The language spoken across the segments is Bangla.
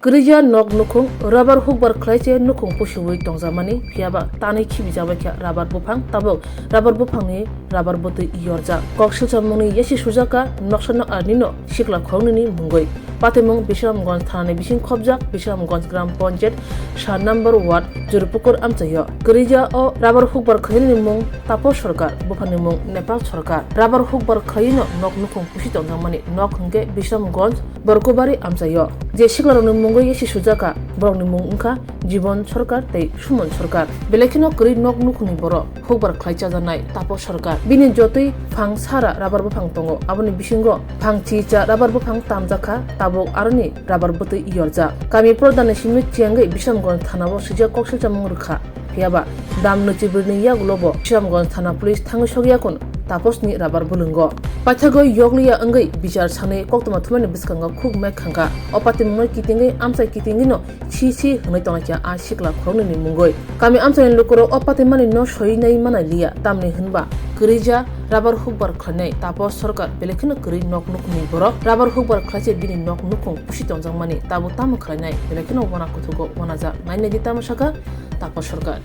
Kerja nok nukung rabar hukbar khlaiche nukung pusuwi tongjamani phiaba tani khibijaba kya rabar bufang tabok rabar bufang ni rabar botui iyorja koksil chamungni yesi sujaka noksana arnino sikla khongnini mungoi patemung Bisramganj thani bising khobjak Bisramganj gram panchayat 7 number ward Jurpukur amchayo Kerja o rabar hukbar khlaini mung Tapos Sarkar bufani mung Nepal Sarkar rabar hukbar khlaino nok nukung pusi tongjamani nok hungke Bisramganj Borkobari amchayo je siklaroni mungoi yesi sujaka borokni mung ungkha Jibon Sarkar tei Sumon Sarkar belekino kri nok nukuni boro hukbar khlaicha janai Tapos Sarkar bini jotui phang sara rabar bufang tongo aboni bisingo phang chicha rabar bufang tamjaka tabok arni rabar botui iyorja kami prodane simi chiangai Bisramganj thanao sija koksil chamung rukha phiaba dam nuchibirni yagulobo Bisramganj thana police thangi sogyakon Taposni rabar bulungo paithagoi yogliya angai bichar sane koktoma thumani biskanga khug mek khangka opati mungai kitingai amsai kitingino chi hunai tongakya a sikla khongni ni mungoi kami amsai lokoro opati mani no soi nai manai liya tamni hunba kerja rabar hukbar khanai Tapos Sarkar belekino kri nok nukni boro rabar hukbar khlache bini nok nukung pusi tongjangmani tabu tamu khlainai belekino wana kothugo wanaja naine ditama saka Tapos Sarkar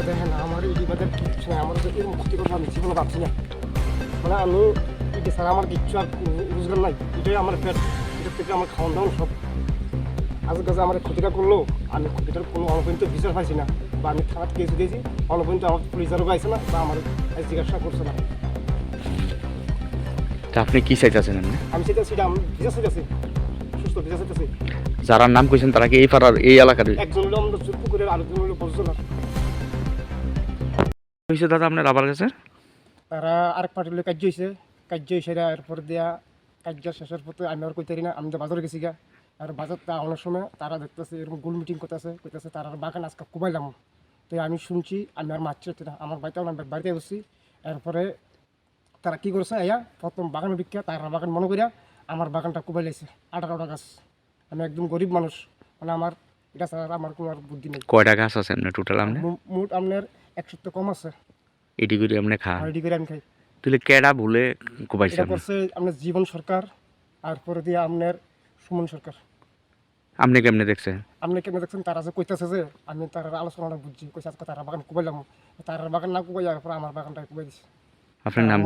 দেখেন আমার এই বাজার কিছু না আমার এরকম ক্ষতি করবো আমি জীবনে ভাবছি না মানে আমি এটা ছাড়া আমার কিচ্ছু আর রোজগার নাই এটাই আমার পেট এটার থেকে আমার খাওয়ান দাওয়ান সব আজ কাছে আমার ক্ষতিটা করলো আমি ক্ষতিটার কোনো অনপর্যন্ত বিচার পাইছি না বা আমি থানাতে কেস দিয়েছি অনপর্যন্ত আমার পুলিশারও পাইছে না বা আমার জিজ্ঞাসা করছে না তা আপনি কি চাইতেছেন? আমি চাইতেছি আমি বিচার চাইতেছি সুস্থ বিচার চাইতেছি যারা নাম কইছেন তারা কি এই পাড়ার এই এলাকার? একজন হলো আমাদের পুকুরের আরেকজন হলো বলছিল হইছে দাদা আপনার আবার কাছে তারা আরেক পার্টির কার্য হয়েছে এরপর দেওয়া কার্য শেষের পথে আমি আর কইতারি না আমি তো বাজারে গেছি গা আর বাজারটা আনার সময় তারা দেখতেছে এরকম গোল মিটিং করতেছে তারা বাগান আজকে কুবাইলাম তো আমি শুনছি আমি আর মারছি না আমার বাড়িতে আমি বাড়িতে বসছি এরপরে তারা কী করছে এয়া প্রথম বাগানের বিখ্যা তারা বাগান মনে করিয়া আমার বাগানটা কুবাইলাইছে 18টা গাছ আমি একদম গরিব মানুষ মানে আমার এটা ছাড়া আমার কোনো আর বুদ্ধি নেই কয়টা গাছ আছে আপনার টোটাল? আপনি মোট আপনার 100 তো কম আছে এডি করে আপনি খান? এডি করে আমি খাই। তাহলে কেডা ভুলে কুবাইছে? এটা করছে আপনার জীবন সরকার আর পরে দিয়ে আপনার সুমন সরকার। আপনি কেমনে দেখছেন? আপনি কেমনে দেখছেন? তারা যে কইতেছে যে আমি তার আলোচনাটা বুঝছি কইছে আজকে তারা বাগান কুবাইলাম তার বাগান না কুবাই আর পরে আমার বাগানটা কুবাই দিছে। আপনার নাম?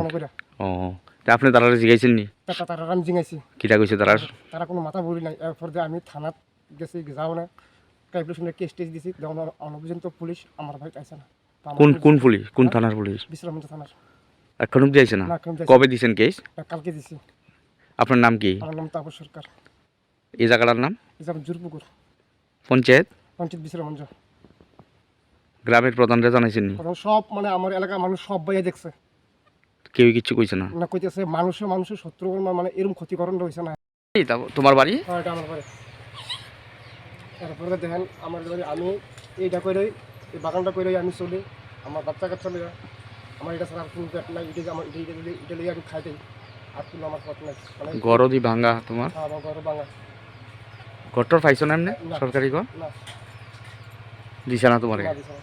ও তা আপনি তারা জিগাইছেন নি? তারা আমি জিগাইছি। কিটা কইছে তারা কোনো মাথা বলি নাই। এরপর দিয়ে আমি থানাত গেছি যাও না ক্যালকুলেশনের কেস টেস দিছি যখন অনভিযন্ত পুলিশ আমার ভাই আইছে না। কোন পুলিশ? কোন থানার পুলিশ? বিশ্রামগঞ্জ থানার। এখন অব্দি আইছে না? কবে দিছেন কেস? কালকে দিছি। আপনার নাম কি? আমার নাম তাপস সরকার। এই জায়গাটার নাম? জুরপুকুর পঞ্চায়েত বিশ্রামগঞ্জ। গ্রামের প্রধানরা জানাইছেন নি? সব মানে আমার এলাকার মানুষ সব বাইরে দেখছে, কেউ কিছু কইছে না? না কইতেছে মানুষের শত্রু মানে এরকম ক্ষতিকরণ হইছে না। তোমার বাড়ি? হ্যাঁ এটা আমার বাড়ি। তারপরে দেখেন আমার বাড়ি আমি এইটা কইরই এই বাগানটা কইরই আমি চলি আমার বাচ্চা কাচ্চা লইয়া আমার এটা ছাড়া কোনো পেট নাই এটা আমার এটা লইয়া আমি খাই দিই আর কোনো আমার পথ নাই মানে গরদি ভাঙ্গা তোমার? আমার ঘর ভাঙা। ঘরটার পাইছো না এমনি সরকারি ঘর? না দিছে না তোমার? না দিছে না।